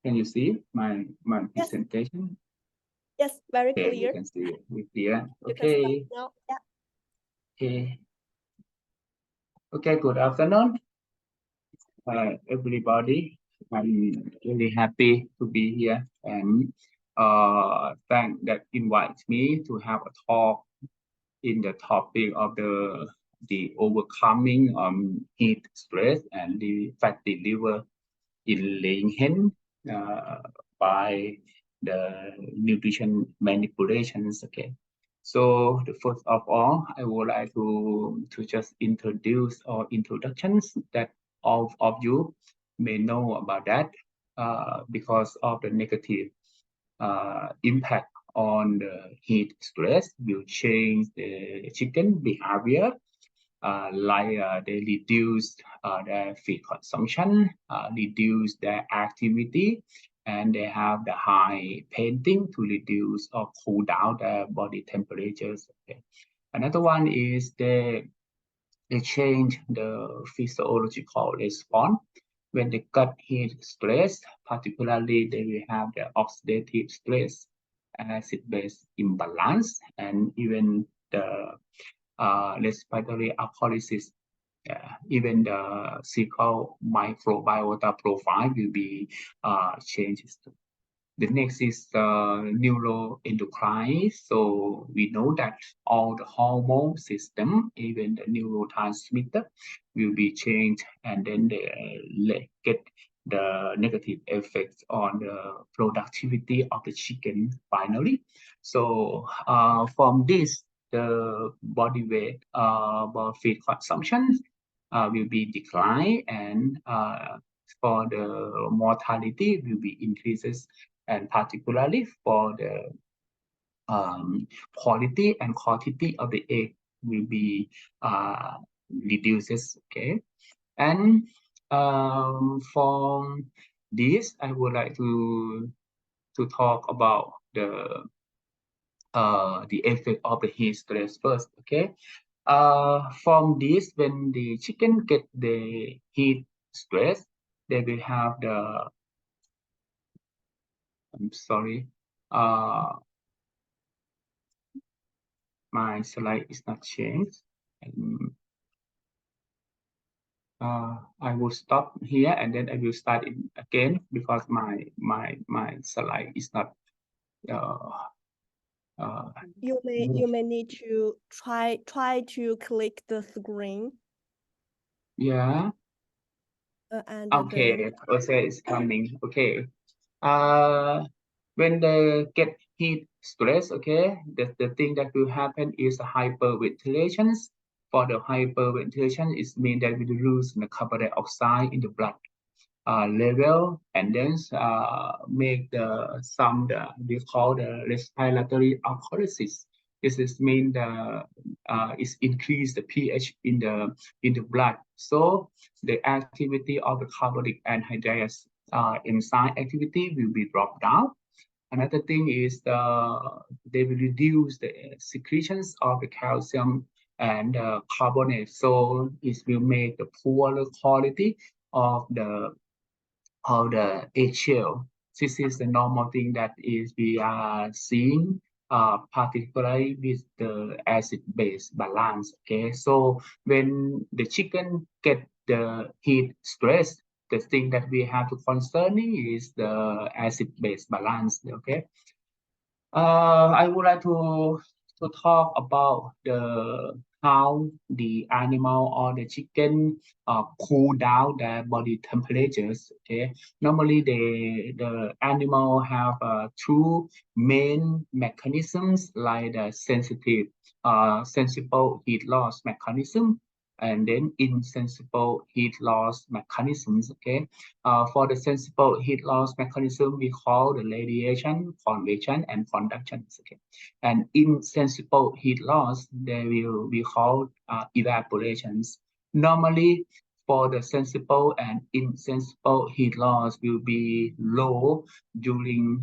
Can you see my Yes. presentation? Yes, very Okay, you clear. can see it with here. You can start Okay. now. Yeah. Okay. Okay. Good afternoon, everybody. I'm really happy to be here and thank that invites me to have a talk in the topic of the overcoming heat stress and the fatty liver in laying hen uh, by the nutrition manipulations. Okay, so the first of all, I would like to just introduce or introductions that all of you may know about that because of the negative impact on the heat stress will change the chicken behavior, like they reduce their feed consumption, reduce their activity, and they have the high painting to reduce or cool down their body temperatures. Okay. Another one is they change the physiological response when they got heat stress, particularly they will have the oxidative stress, acid-base imbalance, and even the respiratory alkalosis. Even the cycle microbiota profile will be changes. The next is neuroendocrine. So we know that all the hormone system, even the neurotransmitter, will be changed, and then they get the negative effects on the productivity of the chicken finally. So from this, the body weight, feed consumption will be declined, and for the mortality will be increases, and particularly for the quality and quantity of the egg will be uh, reduces. Okay, and from this, I would like to talk about the effect of the heat stress first. Okay, from this, when the chicken get the heat stress, they will have the, I'm sorry, my slide is not changed. And, I will stop here and then I will start it again because my slide is not uh, You may need to try to click the screen. yeah. And Okay, then okay, it's coming. Okay. Uh, when they get heat stress, okay, the thing that will happen is hyperventilation. For the hyperventilation, it means that we lose the carbon dioxide in the blood level, and then make we call the respiratory alkalosis. This is mean the is increase the pH in the blood. So the activity of the carbonic anhydrase enzyme activity will be dropped down. Another thing is they will reduce the secretions of the calcium and carbonate. So it will make the poorer quality of the eggshell. This is the normal thing that is we are seeing, particularly with the acid-base balance. Okay, so when the chicken get the heat stress, the thing that we have to concerning is the acid-base balance. Okay, I would like to talk about the how the animal or the chicken cool down their body temperatures. Okay, normally the animal have two main mechanisms like the sensible heat loss mechanism and then insensible heat loss mechanisms. Okay, for the sensible heat loss mechanism, we call the radiation, convection, and conduction. Okay. And insensible heat loss, they will be called evaporations. Normally, for the sensible and insensible heat loss will be low during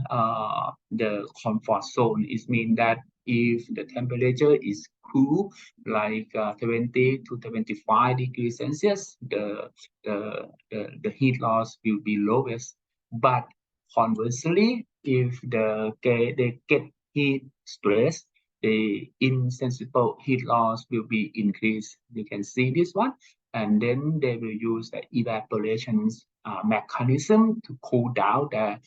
the comfort zone. It means that if the temperature is cool, like 20 to 25 degrees Celsius, the heat loss will be lowest. But conversely, if they get heat stress, the insensible heat loss will be increased. You can see this one, and then they will use the evaporation mechanism to cool down the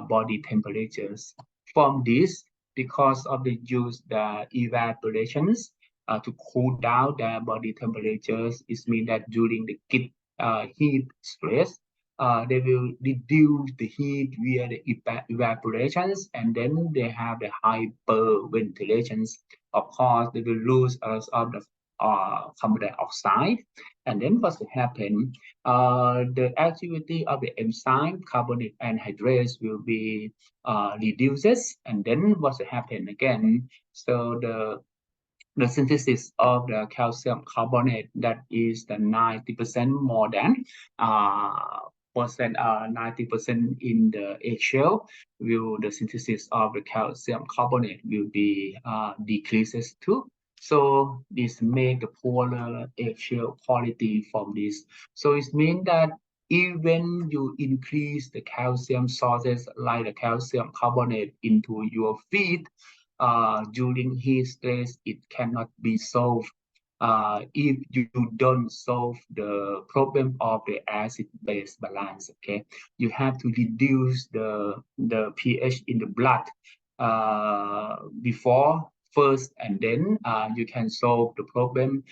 body temperatures. From this, because of the use the evaporations to cool down the body temperatures, it means that during the heat stress, they will reduce the heat via the evaporations, and then they have the hyperventilations. Of course, they will lose a lot of the carbon dioxide, and then what will happen? The activity of the enzyme, carbonic anhydrase, will be reduces, and then what will happen again? So the synthesis of the calcium carbonate, that is the 90% more than 90% in the eggshell, will the synthesis of the calcium carbonate will be decreases too. So this make the poorer eggshell quality from this. So it means that even you increase the calcium sources like the calcium carbonate into your feed, during heat stress, it cannot be solved if you don't solve the problem of the acid-base balance. Okay, you have to reduce the pH in the blood before first, and then you can solve the problem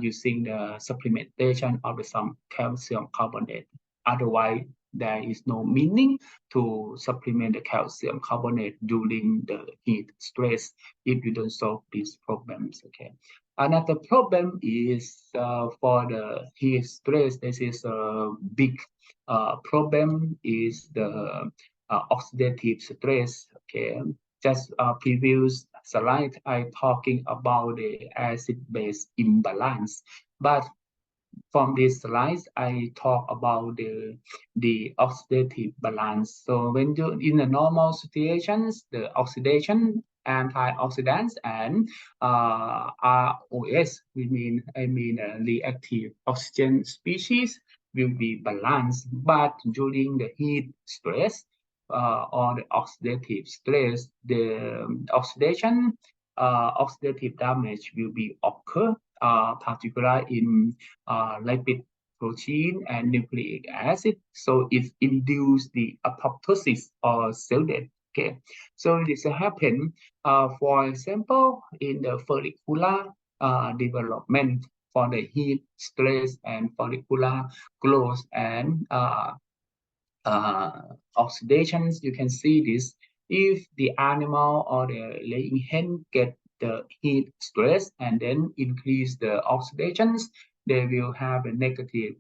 using the supplementation of the some calcium carbonate. Otherwise, there is no meaning to supplement the calcium carbonate during the heat stress if you don't solve these problems. Okay. Another problem is for the heat stress. This is a big problem is the oxidative stress. Okay. Just previous slide, I talking about the acid-base imbalance, but from this slide, I talk about the oxidative balance. So when you in the normal situations, the oxidation, antioxidants, and ROS, reactive oxygen species, will be balanced. But during the heat stress or the oxidative stress, the oxidative damage will be occur, particularly in lipid, protein, and nucleic acid. So it induces the apoptosis or cell death. Okay, so this happen, for example, in the follicular development for the heat stress and follicular growth and oxidations. You can see this if the animal or the laying hen get the heat stress and then increase the oxidations, they will have a negative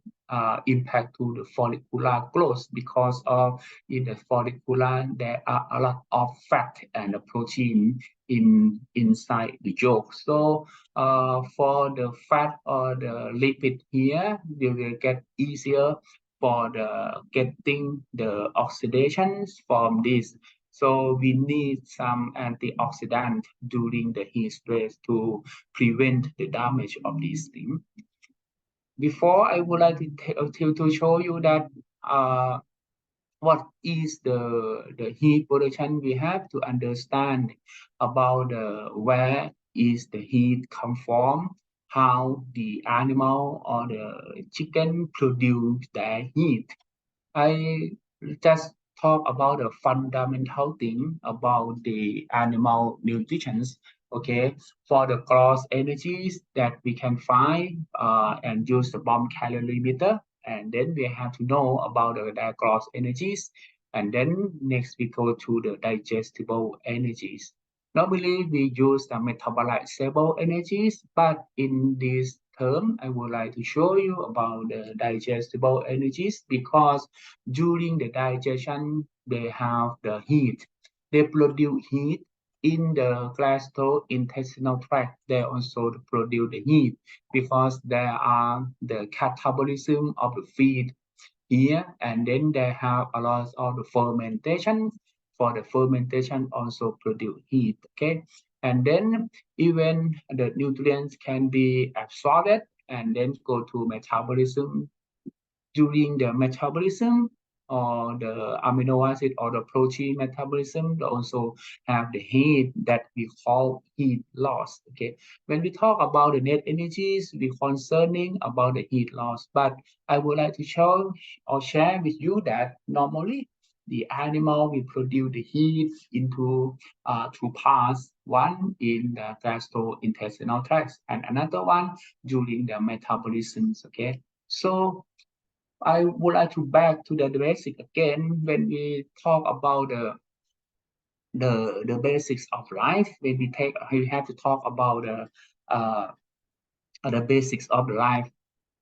impact to the follicular growth, because of in the follicular there are a lot of fat and protein inside the yolk. So for the fat or the lipid here, they will get easier for the getting the oxidations from this. So we need some antioxidant during the heat stress to prevent the damage of these things. Before, I would like to show you that what is the heat production. We have to understand about where is the heat come from, how the animal or the chicken produce their heat. I just talk about the fundamental thing about the animal nutrition. Okay, for the gross energies that we can find and use the bomb calorimeter, and then we have to know about the gross energies, and then next we go to the digestible energies. Normally we use the metabolizable energies, but in this term, I would like to show you about the digestible energies, because during the digestion, they have the heat. They produce heat in the gastrointestinal tract. They also produce the heat because there are the catabolism of the feed here, and then they have a lot of the fermentation. For the fermentation also produce heat. Okay, and then even the nutrients can be absorbed and then go to metabolism. During the metabolism, or the amino acid or the protein metabolism. They also have the heat that we call heat loss. Okay, when we talk about the net energies, we concerning about the heat loss. But I would like to show or share with you that normally the animal will produce the heat into two parts. One in the gastrointestinal tract, and another one during the metabolisms. Okay, so I would like to back to the basic again when we talk about the basics of life. When we have to talk about the basics of life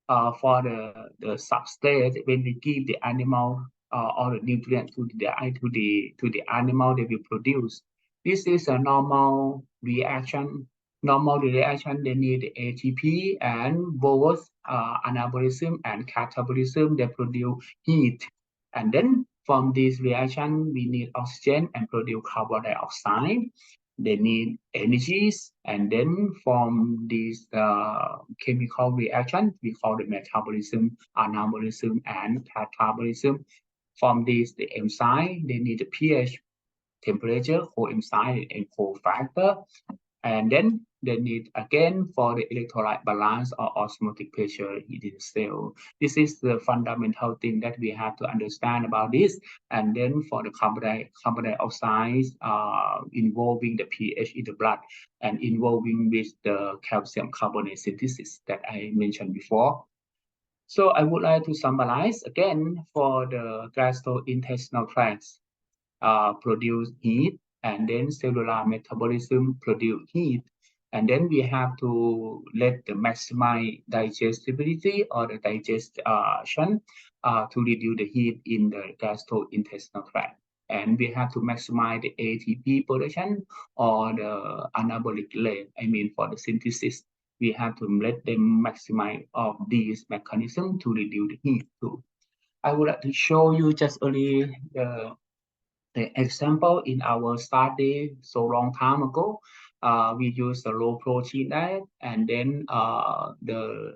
for the substrate. When we give the animal or the nutrient to the animal they will produce. This is a normal reaction. Normal reaction, they need ATP, and both anabolism and catabolism, they produce heat. And then from this reaction, we need oxygen and produce carbon dioxide. They need energies, and then from this chemical reaction, we call the metabolism, anabolism, and catabolism. From this, the enzyme, they need the pH, temperature, coenzyme, and cofactor. And then they need again for the electrolyte balance or osmotic pressure in the cell. This is the fundamental thing that we have to understand about this. And then for the carbon dioxide involving the pH in the blood and involving with the calcium carbonate synthesis that I mentioned before. So I would like to summarize again for the gastrointestinal tract. Produce heat, and then cellular metabolism produce heat, and then we have to let the maximize digestibility or the digestion to reduce the heat in the gastrointestinal tract. And we have to maximize the ATP production or the anabolic rate. I mean, for the synthesis, we have to let them maximize of these mechanisms to reduce the heat too. I would like to show you just only the example in our study so long time ago. We use the low protein diet, and then the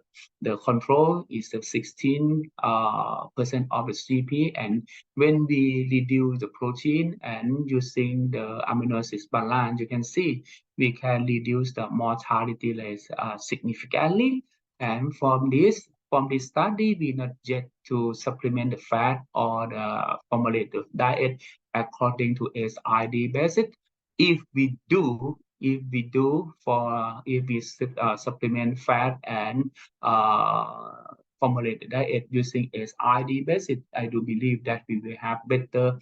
control is the 16% of the CP. And when we reduce the protein and using the amino acid balance, you can see we can reduce the mortality rate significantly. And from this study, we not yet to supplement the fat or the formulate the diet according to SID basis. If we supplement fat and formulate the diet using SID basis, I do believe that we will have better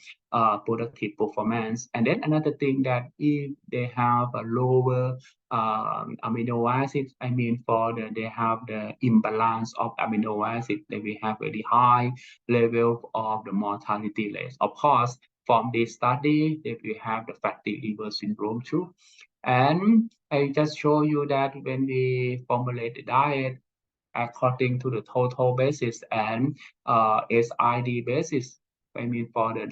productive performance. And then another thing, that if they have a lower amino acids, I mean they have the imbalance of amino acids, then we have very high level of the mortality rate. Of course, from this study, that we have the fatty liver syndrome too. And I just show you that when we formulate the diet according to the total basis and SID basis, I mean for the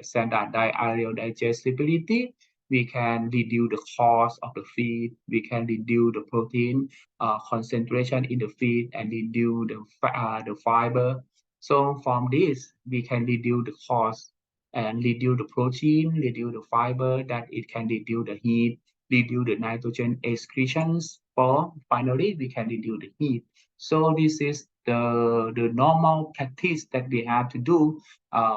standard diarrheal digestibility, we can reduce the cost of the feed, we can reduce the protein concentration in the feed, and reduce the fiber. So from this, we can reduce the cost and reduce the protein, reduce the fiber, that it can reduce the heat, reduce the nitrogen excretions. For finally, we can reduce the heat. So this is the normal practice that we have to do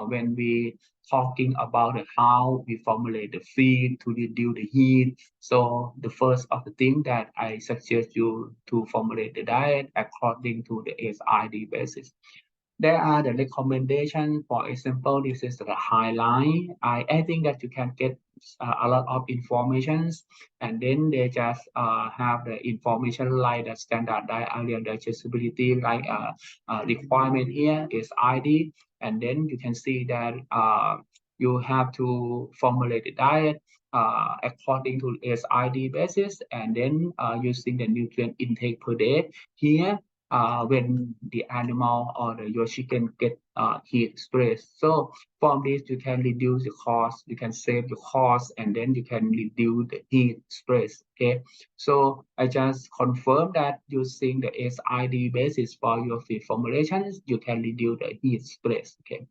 when we talking about how we formulate the feed to reduce the heat. So the first of the thing that I suggest you to formulate the diet according to the SID basis. There are the recommendation. For example, this is the highlight. I think that you can get a lot of informations, and then they just have the information like the standard diarrheal digestibility, like requirement here is ID, and then you can see that you have to formulate the diet according to SID basis, and then using the nutrient intake per day. Here when the animal or your chicken get heat stress. So from this you can reduce the cost, you can save the cost, and then you can reduce the heat stress. Okay, so I just confirm that using the SID basis for your feed formulations, you can reduce the heat stress. Okay.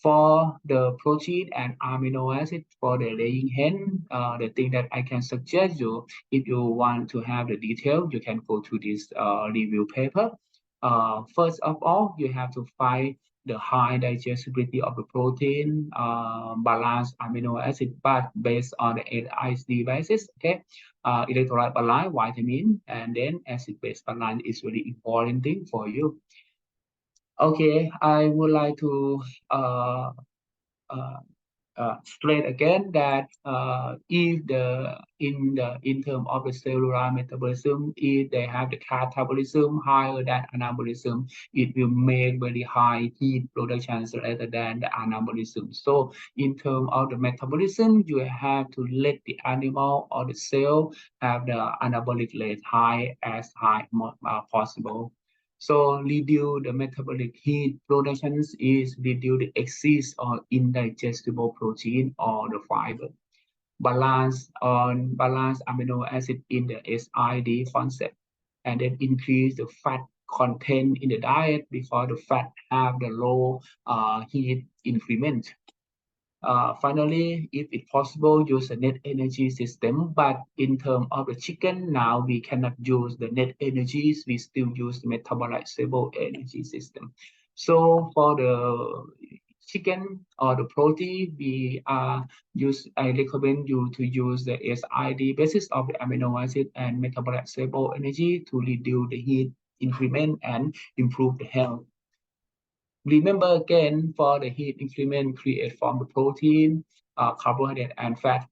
For the protein and amino acid for the laying hen, the thing that I can suggest you, if you want to have the detail, you can go to this review paper. First of all, you have to find the high digestibility of the protein, balanced amino acid, but based on the AISD basis, okay? Electrolyte balance, vitamin, and then acid-base balance is really important thing for you. Okay, I would like to uh, uh, straight again that if in term of the cellular metabolism, if they have the catabolism higher than anabolism, it will make very high heat production rather than the anabolism. So in term of the metabolism, you have to let the animal or the cell have the anabolic rate high as possible. So reduce the metabolic heat productions is reduce the excess or indigestible protein or the fiber. Balance amino acid in the SID concept, and then increase the fat content in the diet because the fat have the low heat increment. Finally, if it's possible, use a net energy system. But in terms of the chicken, now we cannot use the net energies. We still use the metabolic stable energy system. So for the chicken or the protein, I recommend you to use the SID basis of the amino acid and metabolic stable energy to reduce the heat increment and improve the health. Remember again, for the heat increment created from the protein, carbohydrate, and fat,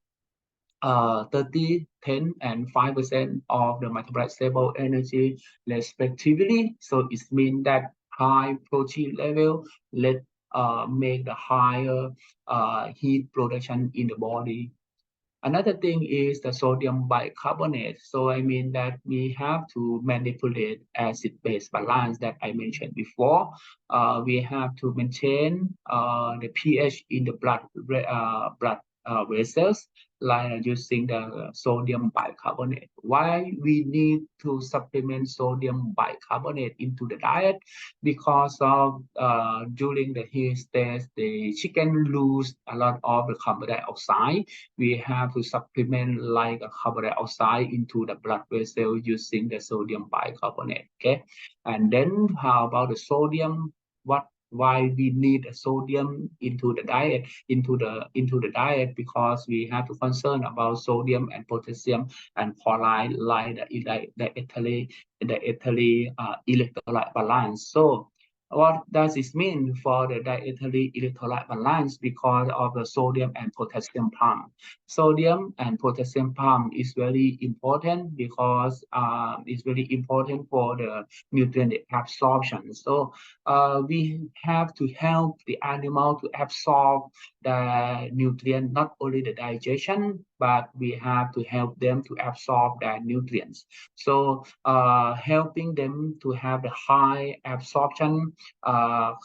30, 10, and 5% of the metabolic stable energy respectively. So it means that high protein level let make the higher heat production in the body. Another thing is the sodium bicarbonate. So I mean that we have to manipulate acid-base balance that I mentioned before. We have to maintain the pH in the blood vessels, like using the sodium bicarbonate. Why we need to supplement sodium bicarbonate into the diet? Because of during the heat stage, the chicken lose a lot of the carbon dioxide. We have to supplement like a carbon dioxide into the blood vessel using the sodium bicarbonate. Okay, and then how about the sodium? Why we need sodium into the diet, into the diet? Because we have to concern about sodium and potassium and chloride, like the electrolyte balance. So what does this mean for the dietary electrolyte balance? Because of the sodium and potassium pump. Sodium and potassium pump is very important because it's very important for the nutrient absorption. So we have to help the animal to absorb the nutrient, not only the digestion, but we have to help them to absorb the nutrients. So helping them to have the high absorption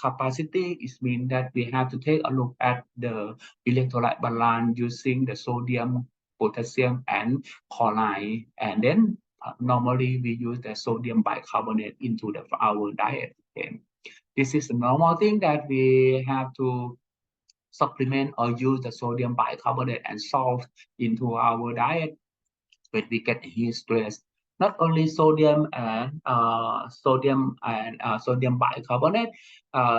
capacity is mean that we have to take a look at the electrolyte balance using the sodium, potassium, and chloride, and then normally we use the sodium bicarbonate into our diet. Okay. This is a normal thing that we have to supplement or use the sodium bicarbonate and salt into our diet when we get heat stress. Not only sodium bicarbonate,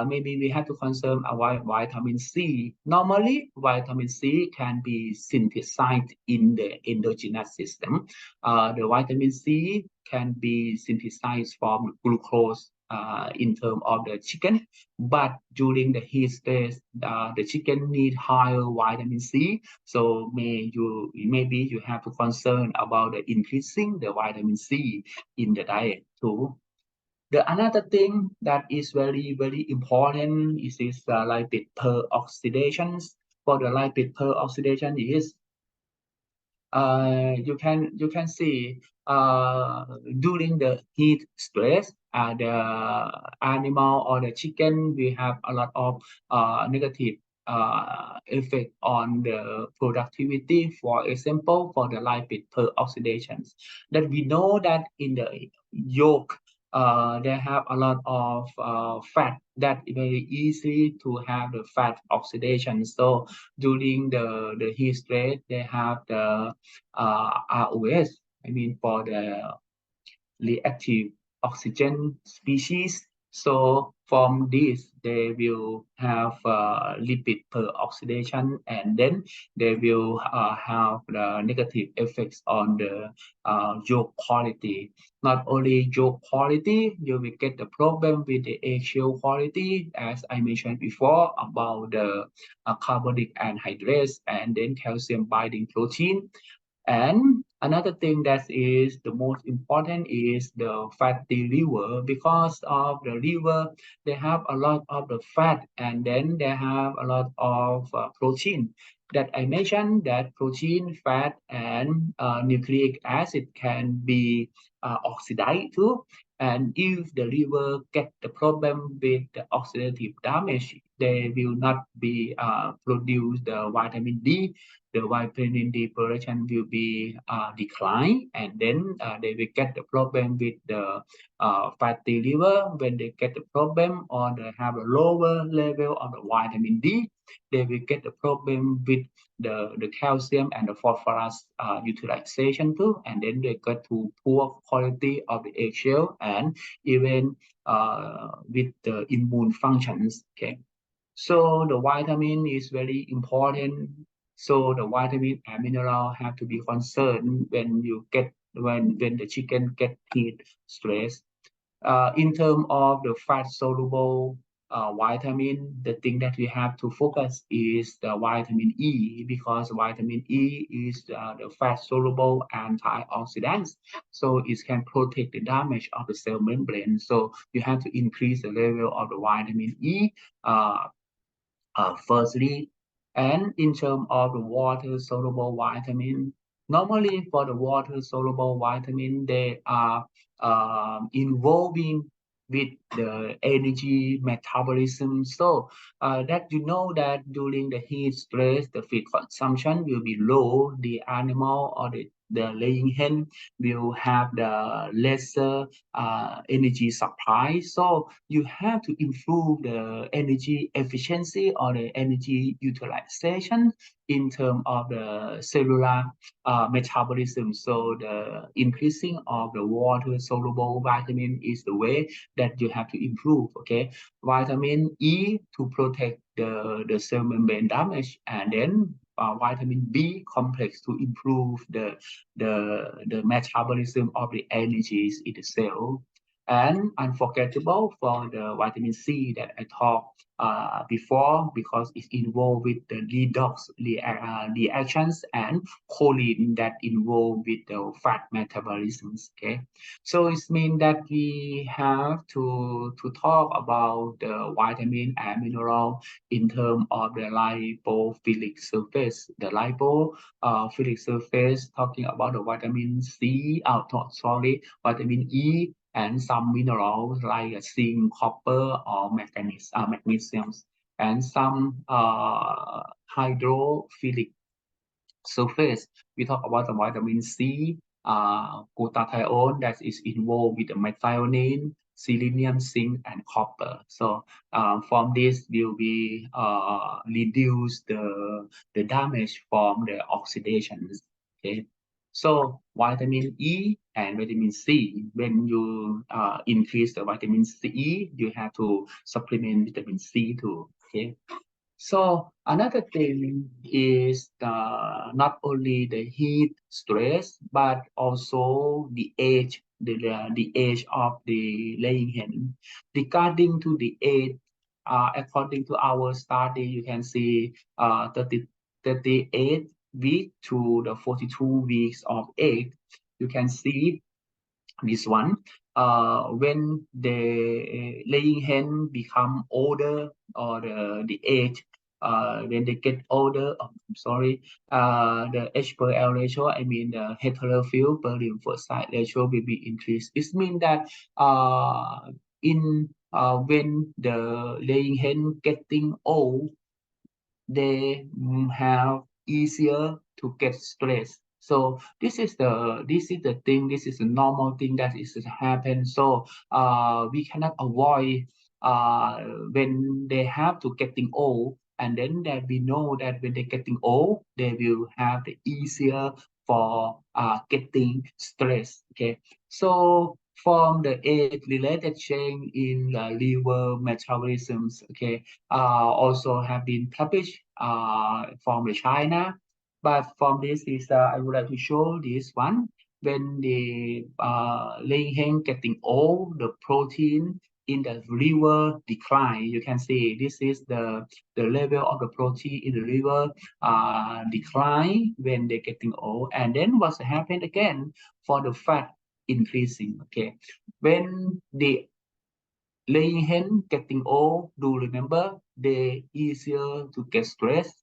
maybe we have to consume vitamin C. Normally, vitamin C can be synthesized in the endogenous system. The vitamin C can be synthesized from glucose in terms of the chicken, but during the heat stress, the chicken need higher vitamin C. So maybe you have to concern about the increasing the vitamin C in the diet too. The another thing that is very important is this lipid peroxidation. For the lipid peroxidation is you can see during the heat stress, the animal or the chicken will have a lot of negative effect on the productivity. For example, for the lipid peroxidations, that we know that in the yolk they have a lot of fat that very easy to have the fat oxidation. So during the heat stress, they have the ROS. I mean, for the reactive oxygen species. So from this, they will have lipid peroxidation, and then they will have the negative effects on the yolk quality. Not only yolk quality, you will get the problem with the eggshell quality, as I mentioned before about the carbonic anhydrase and then calcium binding protein. And another thing that is the most important is the fatty liver, because of the liver, they have a lot of the fat, and then they have a lot of protein. That I mentioned, that protein, fat, and nucleic acid can be oxidized too. And if the liver get the problem with the oxidative damage, they will not be produce the vitamin D. The vitamin D production will be declined, and then they will get the problem with the fatty liver. When they get the problem or they have a lower level of the vitamin D, they will get the problem with the calcium and the phosphorus utilization too, and then they get to poor quality of the eggshell, and even with the immune functions. Okay. So the vitamin is very important. So the vitamin and mineral have to be concerned when you get when the chicken get heat stress. In terms of the fat soluble vitamin, the thing that we have to focus is the vitamin E, because vitamin E is the fat soluble antioxidants. So it can protect the damage of the cell membrane. So you have to increase the level of the vitamin E. Firstly, and in terms of the water soluble vitamin, normally for the water soluble vitamin, they are involving with the energy metabolism. So that you know that during the heat stress, the feed consumption will be low. The animal or the laying hen will have the lesser energy supply. So you have to improve the energy efficiency or the energy utilization in terms of the cellular metabolism. So the increasing of the water soluble vitamin is the way that you have to improve. Okay, vitamin E to protect the cell membrane damage, and then vitamin B complex to improve the metabolism of the energies in the cell. And unforgettable for the vitamin C that I talked before, because it's involved with the redox reactions and choline that involved with the fat metabolisms. Okay, so it means that we have to talk about the vitamin and mineral in terms of the lipophilic surface. The lipophilic surface talking about the vitamin C, sorry, vitamin E, and some minerals like zinc, copper, or magnesium, and some hydrophilic surface. We talk about the vitamin C, glutathione that is involved with the methionine, selenium, zinc, and copper. So from this will be reduce the damage from the oxidations. Okay. So vitamin E and vitamin C, when you increase the vitamin C, you have to supplement vitamin C too. Okay. So another thing is not only the heat stress, but also the age, the age of the laying hen. Regarding to the age, according to our study, you can see 38 weeks to the 42 weeks of age. You can see this one. When the laying hen become older, or the age when they get older, I'm sorry, the H per L ratio, I mean the heterophil per lymphocyte ratio will be increased. It means that when the laying hen getting old, they have easier to get stressed. So this is the thing. This is a normal thing that is happen. So we cannot avoid uh, when they have to getting old, and then that we know that when they getting old, they will have the easier for getting stress. Okay, so from the age-related change in liver metabolisms, okay, also have been published from the China. But from this is I would like to show this one. When the laying hen getting old, the protein in the liver decline. You can see this is the level of the protein in the liver decline when they're getting old. And then what's happened again for the fat increasing. Okay, when the laying hen getting old, do remember they easier to get stressed.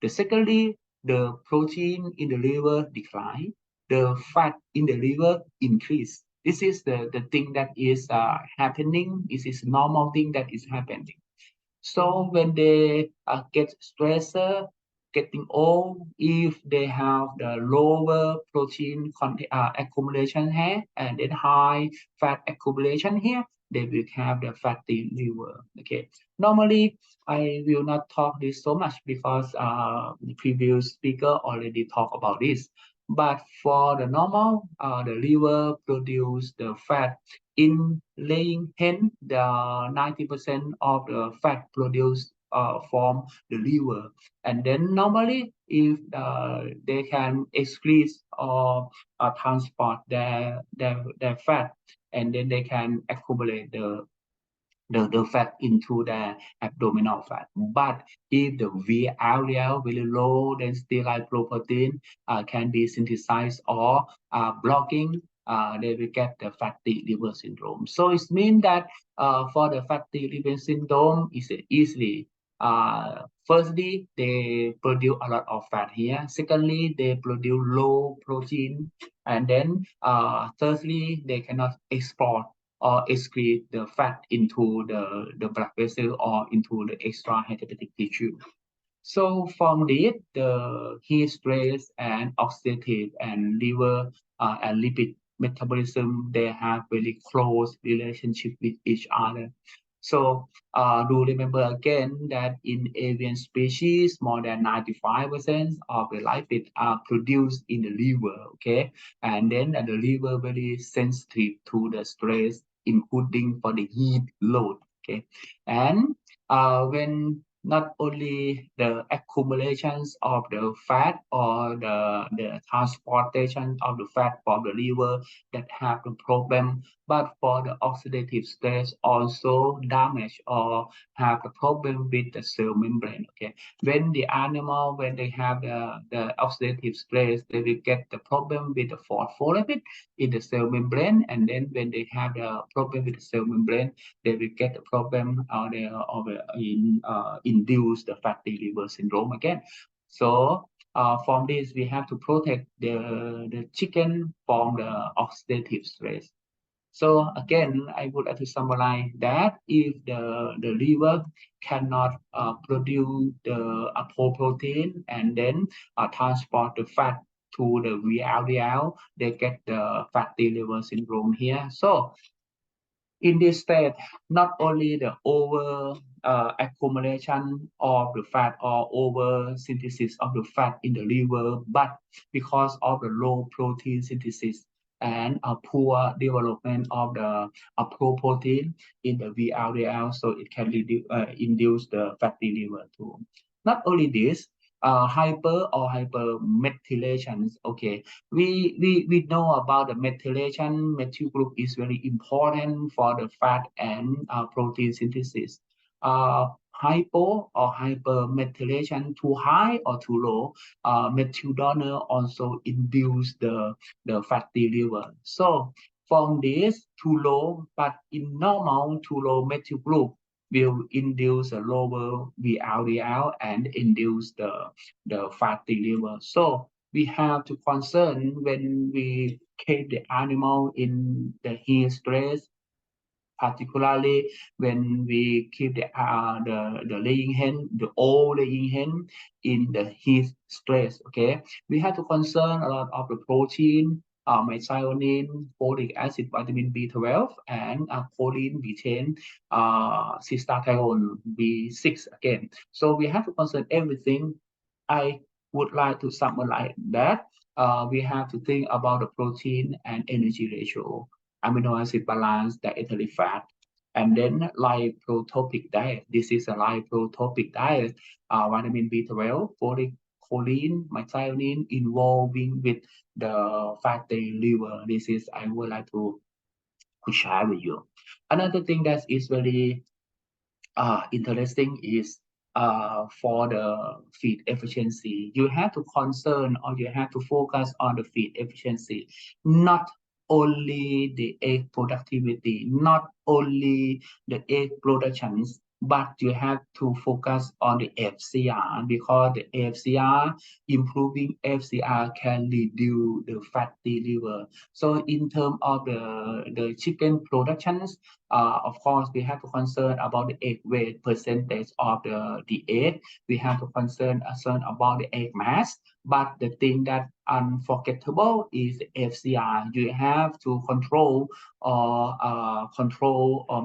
The secondly, the protein in the liver decline, the fat in the liver increase. This is the thing that is happening. This is normal thing that is happening. So when they get stressed, getting old, if they have the lower protein accumulation here and then high fat accumulation here, they will have the fatty liver. Okay. Normally, I will not talk this so much because the previous speaker already talked about this. But for the normal, the liver produce the fat in laying hen, the 90% of the fat produced from the liver. And then normally, if they can excrete or transport their fat, and then they can accumulate the fat into the abdominal fat. But if the VLDL very low, then still lipoprotein can be synthesized or blocking, they will get the fatty liver syndrome. So it means that for the fatty liver syndrome, it's easily. Firstly, they produce a lot of fat here. Secondly, they produce low protein. And then thirdly, they cannot export or excrete the fat into the blood vessel or into the extra hepatic tissue. So from this, the heat stress and oxidative and liver and lipid metabolism, they have very close relationship with each other. So do remember again that in avian species, more than 95% of the lipid are produced in the liver, okay? And then the liver very sensitive to the stress, including for the heat load, okay? And when not only the accumulations of the fat or the transportation of the fat from the liver that have the problem, but for the oxidative stress also damage or have a problem with the cell membrane. Okay, when the animal, when they have the oxidative stress, they will get the problem with the phospholipid in the cell membrane, and then when they have the problem with the cell membrane, they will get the problem induce the fatty liver syndrome again. So from this, we have to protect the chicken from the oxidative stress. So again, I would like to summarize that if the liver cannot produce the apoprotein and then transport the fat to the VLDL, they get the fatty liver syndrome here. So in this state, not only the over accumulation of the fat or over synthesis of the fat in the liver, but because of the low protein synthesis and a poor development of the protein in the VLDL, so it can induce the fatty liver too. Not only this, hyper or hypermethylation. Okay, we know about the methylation. Methyl group is very important for the fat and protein synthesis. Hypo or hypermethylation, too high or too low, methyl donor also induce the fatty liver. So from this too low, but in normal too low methyl group, will induce a lower VLDL and induce the fatty liver. So we have to concern when we keep the animal in the heat stress, particularly when we keep the laying hen, the old laying hen in the heat stress. Okay, we have to concern a lot of the protein, methionine, folic acid, vitamin B12, and choline, betaine, cystathione, B6 again. So we have to concern everything. I would like to summarize that. We have to think about the protein and energy ratio, amino acid balance, dietary fat, and then lipotropic diet. This is a lipotropic diet, vitamin B12, folic, choline, methionine involving with the fatty liver. This is I would like to share with you. Another thing that is very interesting is for the feed efficiency. You have to concern or you have to focus on the feed efficiency, not only the egg productivity, not only the egg productions, but you have to focus on the FCR because the FCR, improving FCR can reduce the fatty liver. So in terms of the chicken productions, of course, we have to concern about the egg weight percentage of the egg. We have to concern about the egg mass. But the thing that unforgettable is the FCR. You have to control or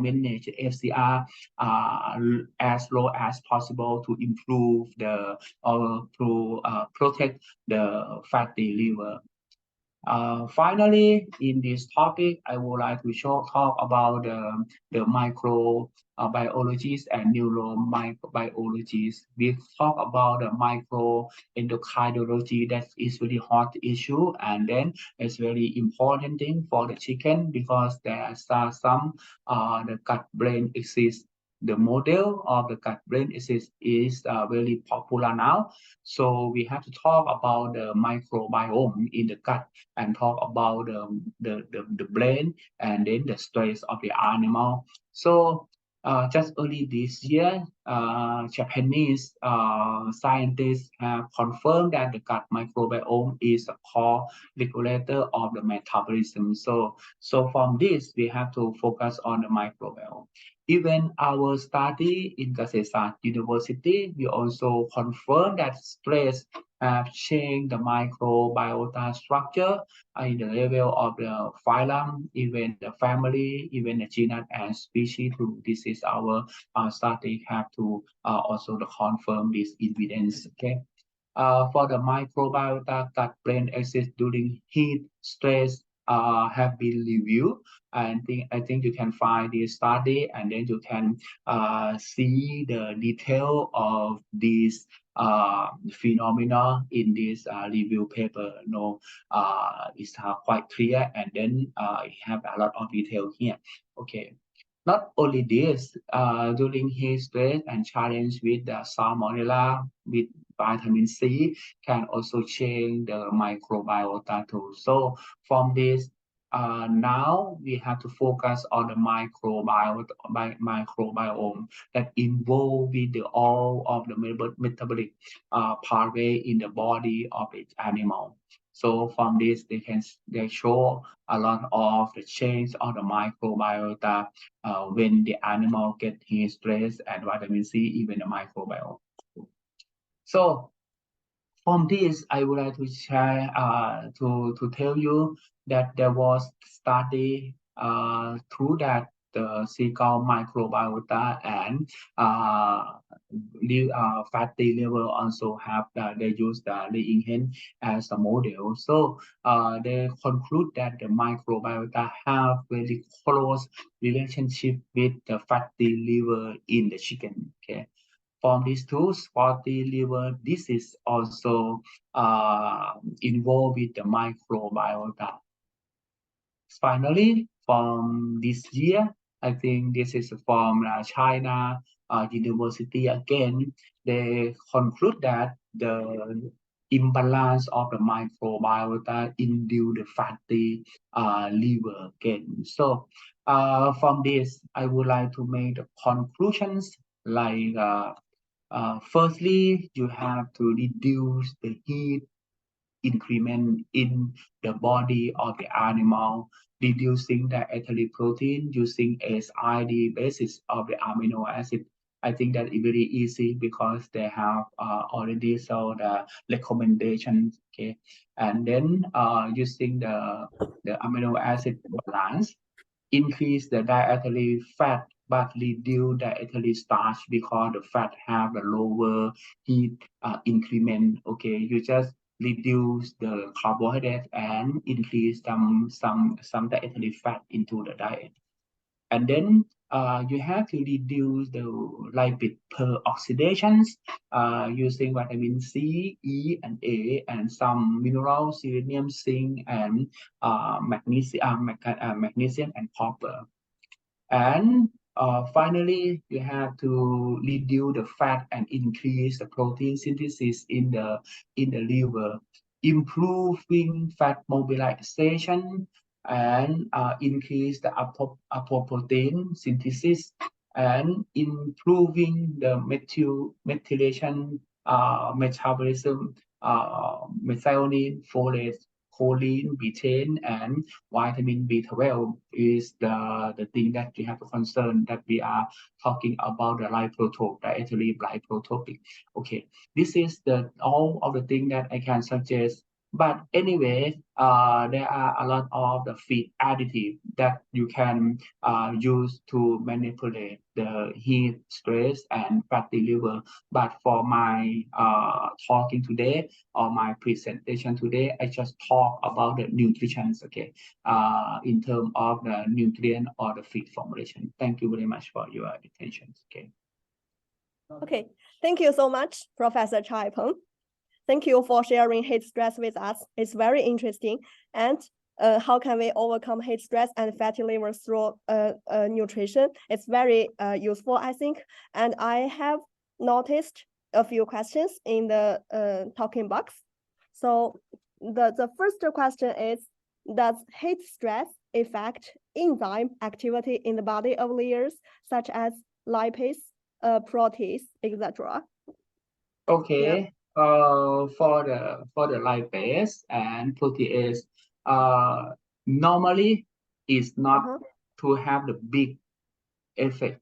manage the FCR as low as possible to improve the or to protect the fatty liver. Finally, in this topic, I would like to talk about the microbiologies and neurobiologies. We talk about the microendocrinology. That is really hot issue, and then it's very important thing for the chicken because there are some the gut-brain axis. The model of the gut-brain axis is very popular now. So we have to talk about the microbiome in the gut and talk about the brain and then the stress of the animal. So just early this year, Japanese scientists have confirmed that the gut microbiome is a core regulator of the metabolism. So from this, we have to focus on the microbiome. Even our study in Kasetsart University, we also confirm that stress have changed the microbiota structure in the level of the phylum, even the family, even the genus and species too. This is our study have to also to confirm this evidence. Okay. For the microbiota gut-brain axis during heat stress have been reviewed. I think you can find this study and then you can see the detail of these phenomena in this review paper. No, it's quite clear and then it have a lot of detail here. Okay. Not only this, during his stress and challenge with the salmonella, with vitamin C, can also change the microbiota too. So from this, now we have to focus on the microbiome that involve with the all of the metabolic pathway in the body of the animal. So from this, they show a lot of the change of the microbiota when the animal get heat stress and vitamin C, even the microbiome. So from this, I would like to share to tell you that there was study through that the seagull microbiota and fatty liver also have they use the laying hen as a model. So they conclude that the microbiota have very close relationship with the fatty liver in the chicken. Okay. From these two, fatty liver disease also involved with the microbiota. Finally, from this year, I think this is from China University again. They conclude that the imbalance of the microbiota induce the fatty liver again. So from this, I would like to make the conclusions like firstly, you have to reduce the heat increment in the body of the animal, reducing the ethylene protein using SID basis of the amino acid. I think that is very easy because they have already saw the recommendations. Okay, and then using the amino acid balance, increase the dietary fat but reduce dietary starch because the fat have a lower heat increment. Okay, you just reduce the carbohydrate and increase some dietary fat into the diet. And then you have to reduce the lipid per oxidations using vitamin C, E, and A, and some minerals, selenium, zinc, and magnesium and copper. And finally, you have to reduce the fat and increase the protein synthesis in the liver, improving fat mobilization and increase the apoprotein synthesis and improving the methylation metabolism, methionine, folate, choline, betaine, and vitamin B12 is the thing that we have to concern that we are talking about the lipotrope, dietary lipotropic. Okay, this is the all of the thing that I can suggest. But anyway, there are a lot of the feed additive that you can use to manipulate the heat, stress, and fatty liver. But for my talking today or my presentation today, I just talk about the nutrition, okay, in terms of the nutrient or the feed formulation. Thank you very much for your attention. Okay. Okay, thank you so much, Professor Chai Peng. Thank you for sharing heat stress with us. It's very interesting. And how can we overcome heat stress and fatty liver through nutrition? It's very useful, I think. And I have noticed a few questions in the talking box. So the first question is, does heat stress affect enzyme activity in the body of layers, such as lipase, protease, etc.? Okay. Yeah. For the lipase and protease, normally is not to have the big effect,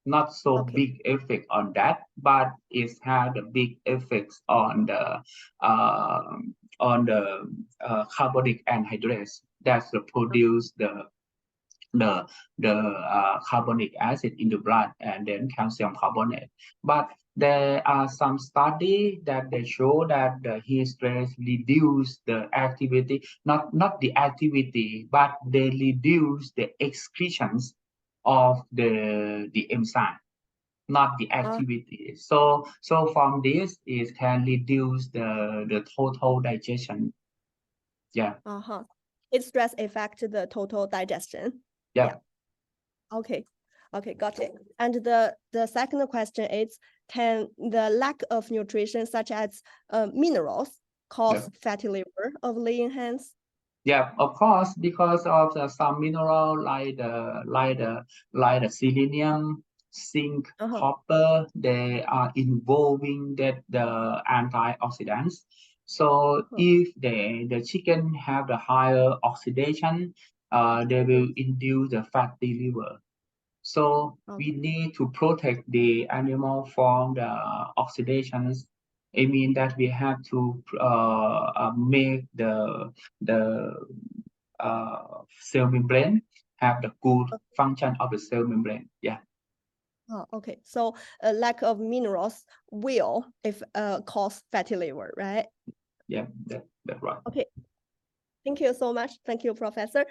not so big effect on that, but it has the big effects on the carbonic anhydrase that's produce the carbonic acid in the blood and then calcium carbonate. But there are some studies that they show that the heat stress reduce the activity, not the activity, but they reduce the excretions of the enzyme, not the activity. So from this, it can reduce the total digestion. Yeah. Heat stress affect the total digestion. Yeah. Okay, got it. And the second question is, can the lack of nutrition such as minerals cause fatty liver of laying hens? Yeah, of course, because of some mineral like the selenium, zinc, copper, they are involving the antioxidants. So if the chicken have the higher oxidation, they will induce the fatty liver. So we need to protect the animal from the oxidations. It means that we have to make the cell membrane have the good function of the cell membrane. Yeah. Okay. So a lack of minerals will cause fatty liver, right? Yeah, that's right. Okay. Thank you so much. Thank you, Professor.